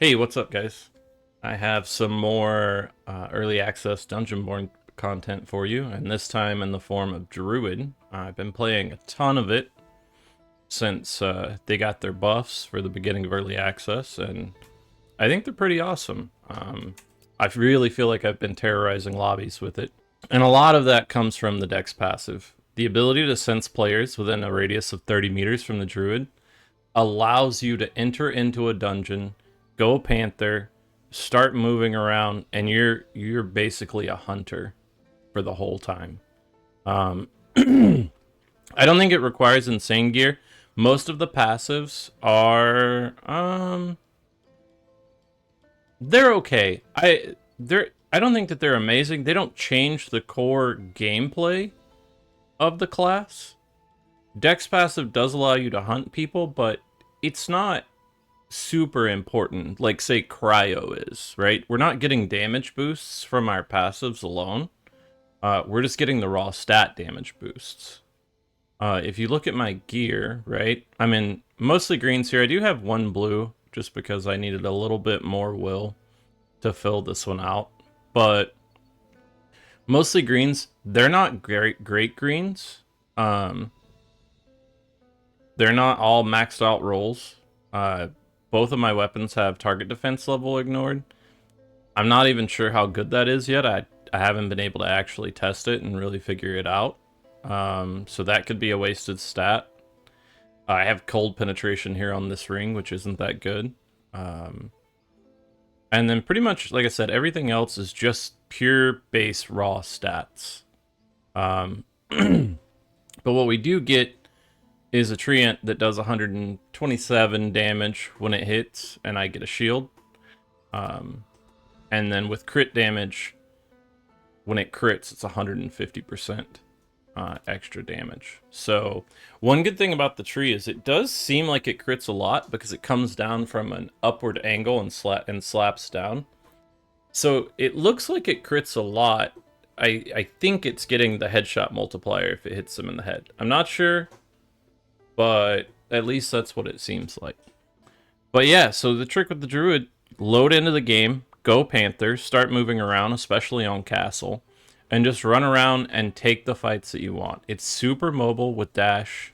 Hey, what's up, guys? I have some more early access Dungeonborne content for you, and this time in the form of Druid. I've been playing a ton of it since they got their buffs for the beginning of early access, and I think they're pretty awesome. I really feel like I've been terrorizing lobbies with it, and a lot of that comes from the Dex passive. The ability to sense players within a radius of 30 meters from the Druid allows you to enter into a dungeon, go Panther, start moving around, and you're basically a hunter for the whole time. I don't think it requires insane gear. Most of the passives are they're okay. I don't think that they're amazing. They don't change the core gameplay of the class. Dex passive does allow you to hunt people, but it's not super important, like say cryo is, right? We're not getting damage boosts from our passives alone. We're just getting the raw stat damage boosts. If you look at my gear, right? I'm in mostly greens here. I do have one blue just because I needed a little bit more will to fill this one out. But mostly greens, they're not great greens. Um, they're not all maxed out rolls. Both of my weapons have target defense level ignored. I'm not even sure how good that is yet. I haven't been able to actually test it and really figure it out. So that could be a wasted stat. I have cold penetration here on this ring, which isn't that good. And then pretty much, like I said, everything else is just pure base raw stats. But what we do get is a treant that does 127 damage when it hits, and I get a shield. And then with crit damage, when it crits, it's 150% extra damage. So one good thing about the tree is it does seem like it crits a lot because it comes down from an upward angle and slaps down. So it looks like it crits a lot. I think it's getting the headshot multiplier if it hits them in the head. I'm not sure, but at least that's what it seems like. But yeah, so the trick with the Druid, load into the game, go Panther, start moving around, especially on Castle, and just run around and take the fights that you want. It's super mobile with dash.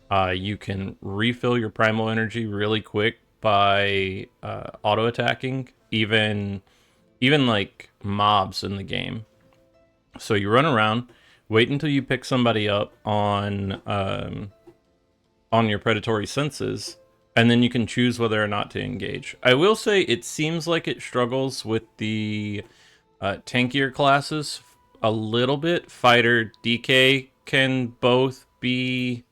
You can refill your primal energy really quick by auto attacking, even like mobs in the game. So you run around, wait until you pick somebody up on your predatory senses, and then you can choose whether or not to engage. I will say it seems like it struggles with the tankier classes a little bit. Fighter, DK can both be,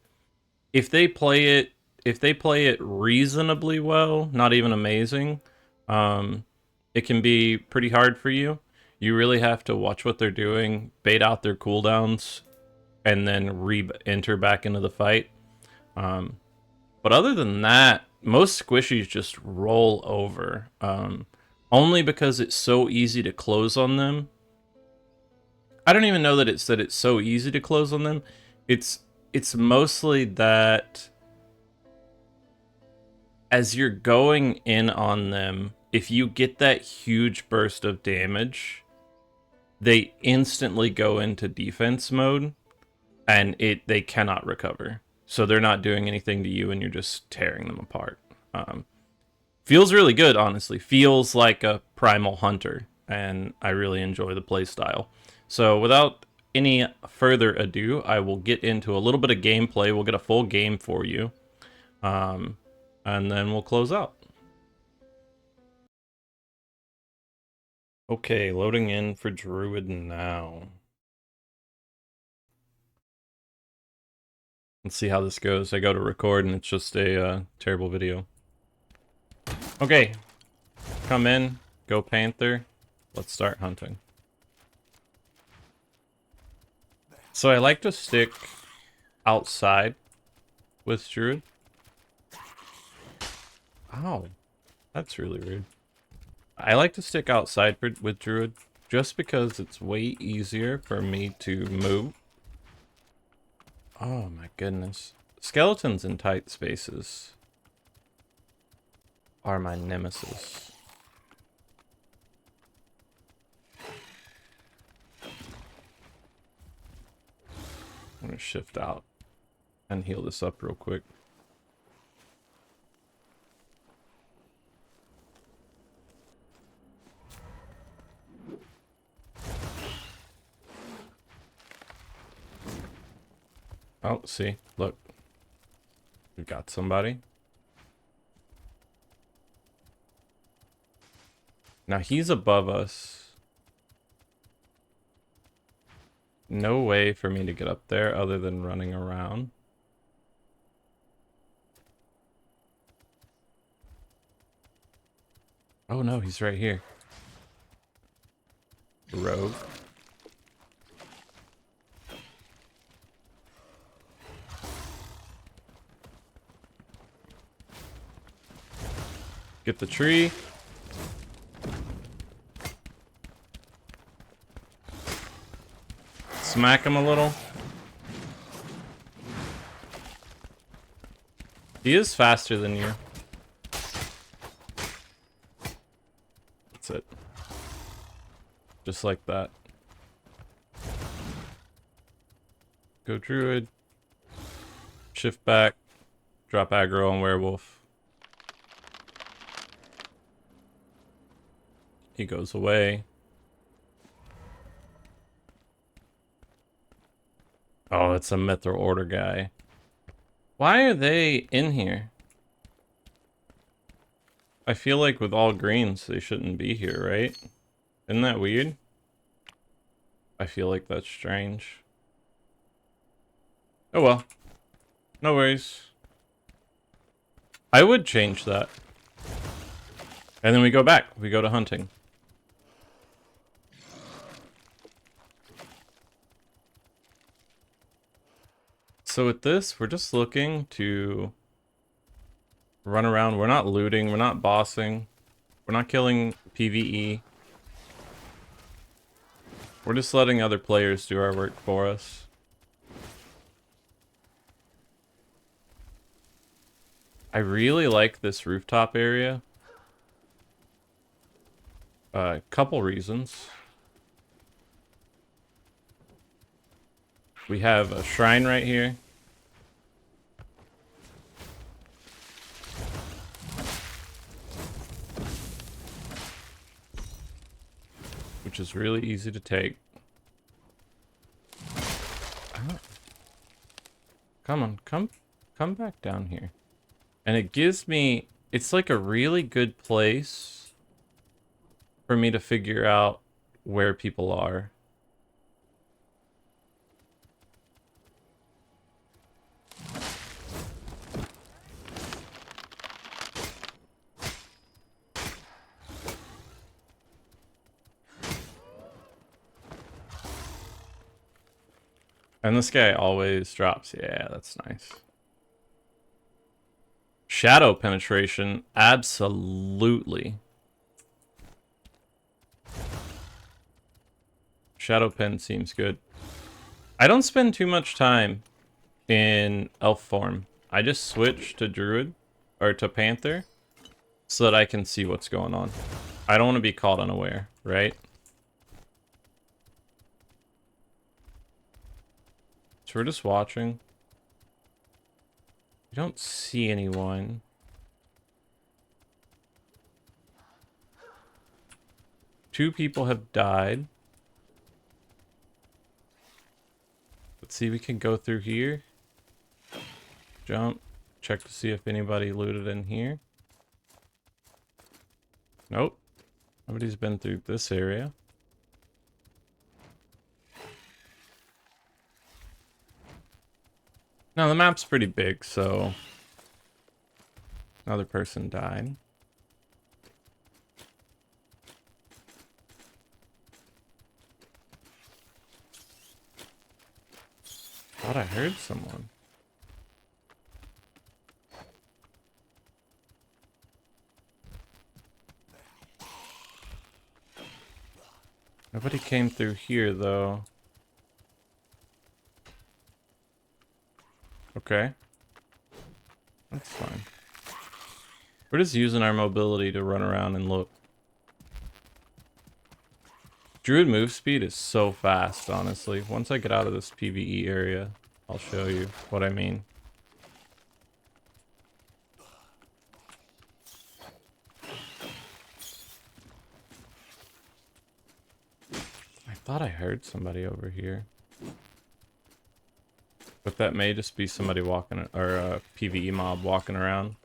if they play it reasonably well, not even amazing, it can be pretty hard for you. You really have to watch what they're doing, bait out their cooldowns, and then re-enter back into the fight. But other than that, most squishies just roll over. Only because it's so easy to close on them. I don't even know that it's so easy to close on them. It's mostly that as you're going in on them, if you get that huge burst of damage, they instantly go into defense mode and they cannot recover. So they're not doing anything to you and you're just tearing them apart. Feels really good, honestly. Feels like a primal hunter, and I really enjoy the playstyle. So without any further ado, I will get into a little bit of gameplay. We'll get a full game for you, and then we'll close out. Okay, loading in for Druid now. Let's see how this goes. I go to record and it's just a terrible video. Okay, come in, go Panther. Let's start hunting. So I like to stick outside with Druid. Ow, that's really rude. I like to stick outside with Druid just because it's way easier for me to move. Oh my goodness. Skeletons in tight spaces are my nemesis. gonna shift out and heal this up real quick. Oh, see, look. We got somebody. Now he's above us. No way for me to get up there other than running around. Oh no, he's right here. Rogue. Get the tree. Smack him a little. He is faster than you. That's it. Just like that. Go Druid. Shift back. Drop aggro on Werewolf. He goes away. Oh, it's a Mithril Order guy. Why are they in here? I feel like with all greens, they shouldn't be here, right? Isn't that weird? I feel like that's strange. Oh well. No worries. I would change that. And then we go back. We go to hunting. So with this, we're just looking to run around. We're not looting. We're not bossing. We're not killing PvE. We're just letting other players do our work for us. I really like this rooftop area. Couple reasons. We have a shrine right here. Which is really easy to take. Oh. Come on, come back down here. And it gives me, it's like a really good place for me to figure out where people are. And this guy always drops. Yeah, that's nice. Shadow penetration, absolutely. Shadow pen seems good. I don't spend too much time in elf form. I just switch to druid or to panther so that I can see what's going on. I don't want to be caught unaware, right? So we're just watching. We don't see anyone. Two people have died. Let's see, we can go through here. Jump. Check to see if anybody looted in here. Nope. Nobody's been through this area. Now the map's pretty big, so another person died. Thought I heard someone. Nobody came through here though. Okay. That's fine. We're just using our mobility to run around and look. Druid move speed is so fast, honestly. Once I get out of this PvE area, I'll show you what I mean. I thought I heard somebody over here. But that may just be somebody walking, or a PvE mob walking around.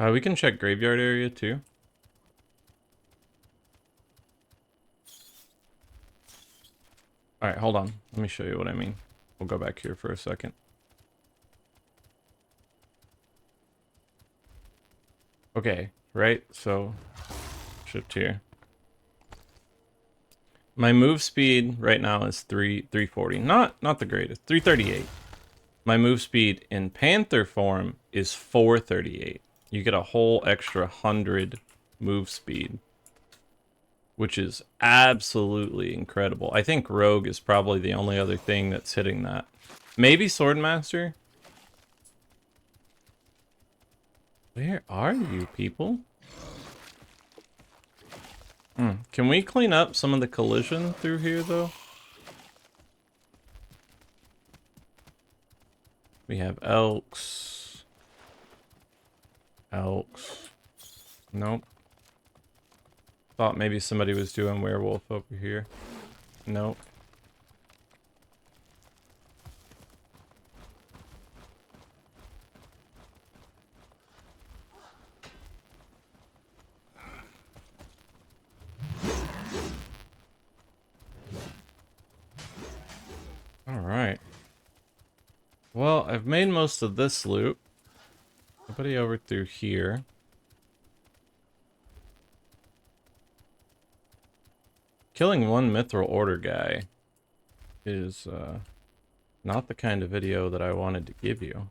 We can check graveyard area too. Alright, hold on. Let me show you what I mean. We'll go back here for a second. Okay, right? So, shift here. My move speed right now is 340. Not the greatest. 338. My move speed in Panther form is 438. You get a whole extra 100 move speed, which is absolutely incredible. I think Rogue is probably the only other thing that's hitting that. Maybe Swordmaster? Where are you, people? Can we clean up some of the collision through here, though? We have elks. Elks. Nope. Thought maybe somebody was doing werewolf over here. Nope. Alright. Well, I've made most of this loot. Nobody over through here. Killing one Mithril Order guy is not the kind of video that I wanted to give you.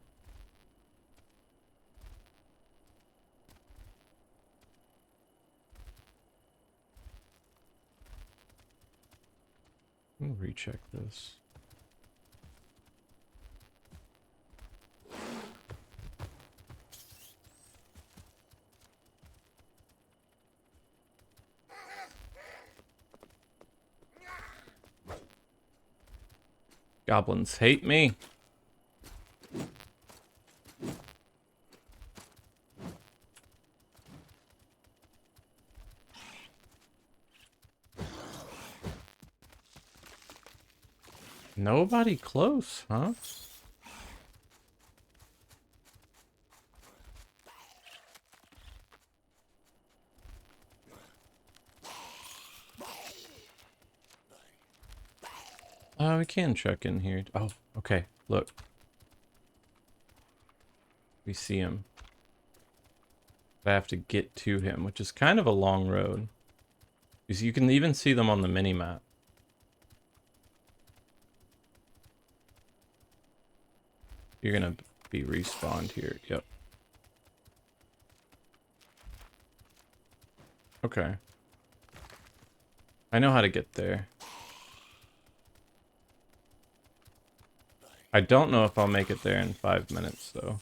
Let me recheck this. Goblins hate me. Nobody close, huh? We can check in here. Oh, okay. Look. We see him. But I have to get to him, which is kind of a long road. Because you can even see them on the mini-map. You're gonna be respawned here. Yep. Okay. I know how to get there. I don't know if I'll make it there in 5 minutes, though.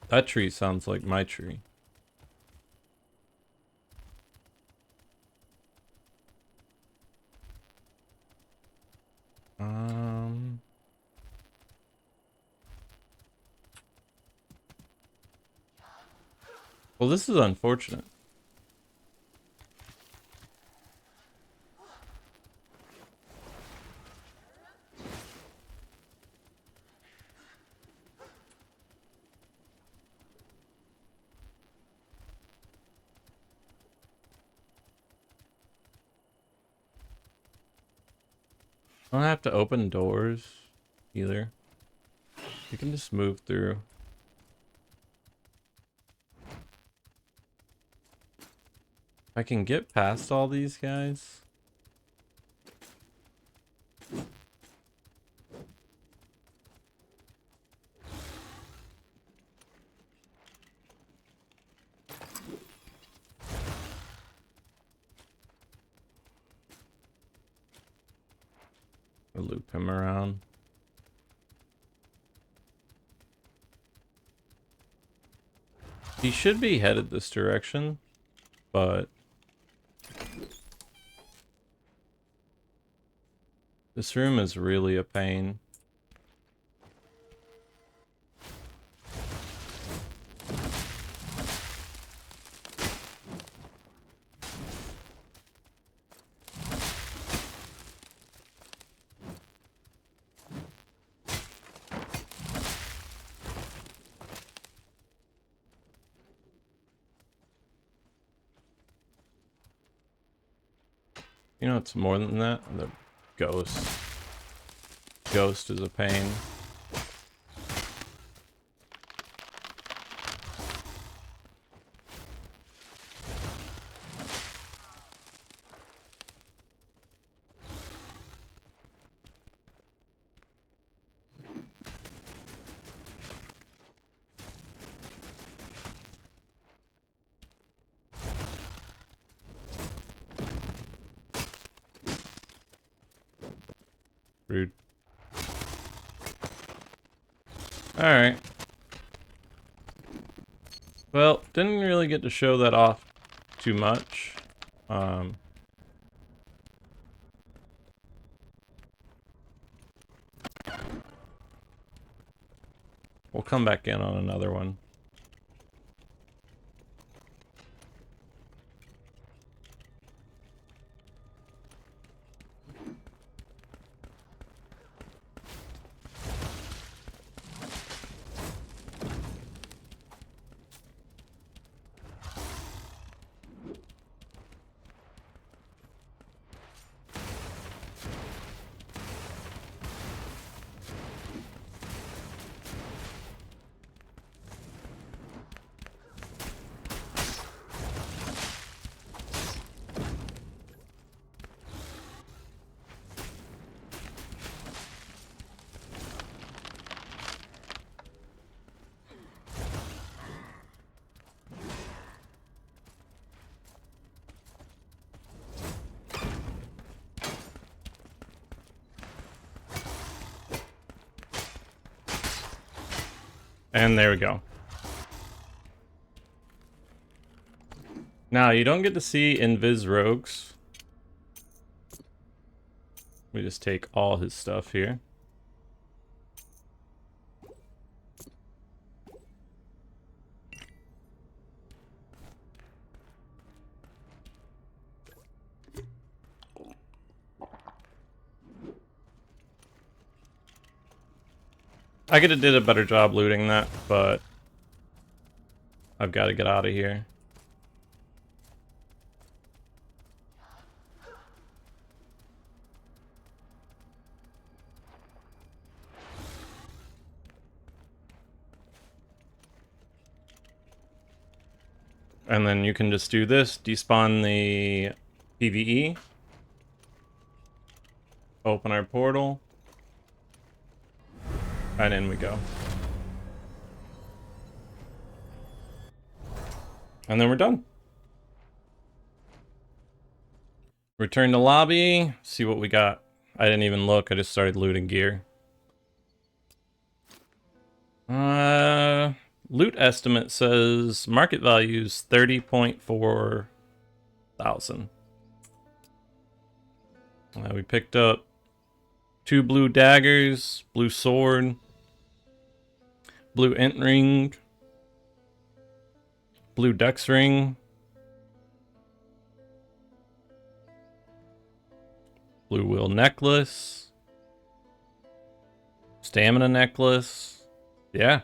That tree sounds like my tree. Well, this is unfortunate. I don't have to open doors either. You can just move through. I can get past all these guys. Or loop him around. He should be headed this direction, but this room is really a pain. You know, it's more than that. The ghost. Ghost is a pain. Rude. Alright. Well, didn't really get to show that off too much. We'll come back in on another one. And there we go. Now, you don't get to see Invis Rogues. We just take all his stuff here. I could have did a better job looting that, but I've got to get out of here. And then you can just do this, despawn the PvE, open our portal, and in we go. And then we're done. Return to lobby, see what we got. I didn't even look, I just started looting gear. Loot estimate says market value's 30.4 thousand. We picked up 2 blue daggers, blue sword, blue int ring, blue dex ring, blue wheel necklace, stamina necklace. Yeah.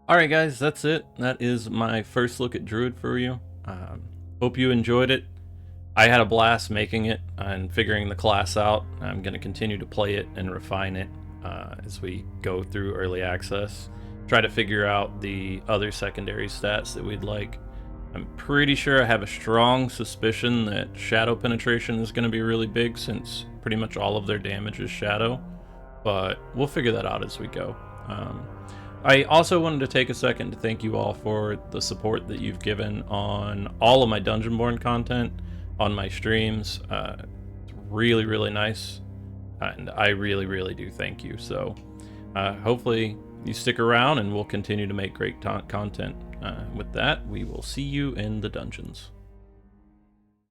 Alright guys, that's it. That is my first look at Druid for you. Hope you enjoyed it. I had a blast making it and figuring the class out. I'm going to continue to play it and refine it as we go through early access. Try to figure out the other secondary stats that we'd like. I'm pretty sure I have a strong suspicion that shadow penetration is going to be really big since pretty much all of their damage is shadow. But we'll figure that out as we go. I also wanted to take a second to thank you all for the support that you've given on all of my Dungeonborne content, on my streams. It's really, really nice. And I really, really do thank you. So hopefully you stick around and we'll continue to make great content. With that, we will see you in the dungeons.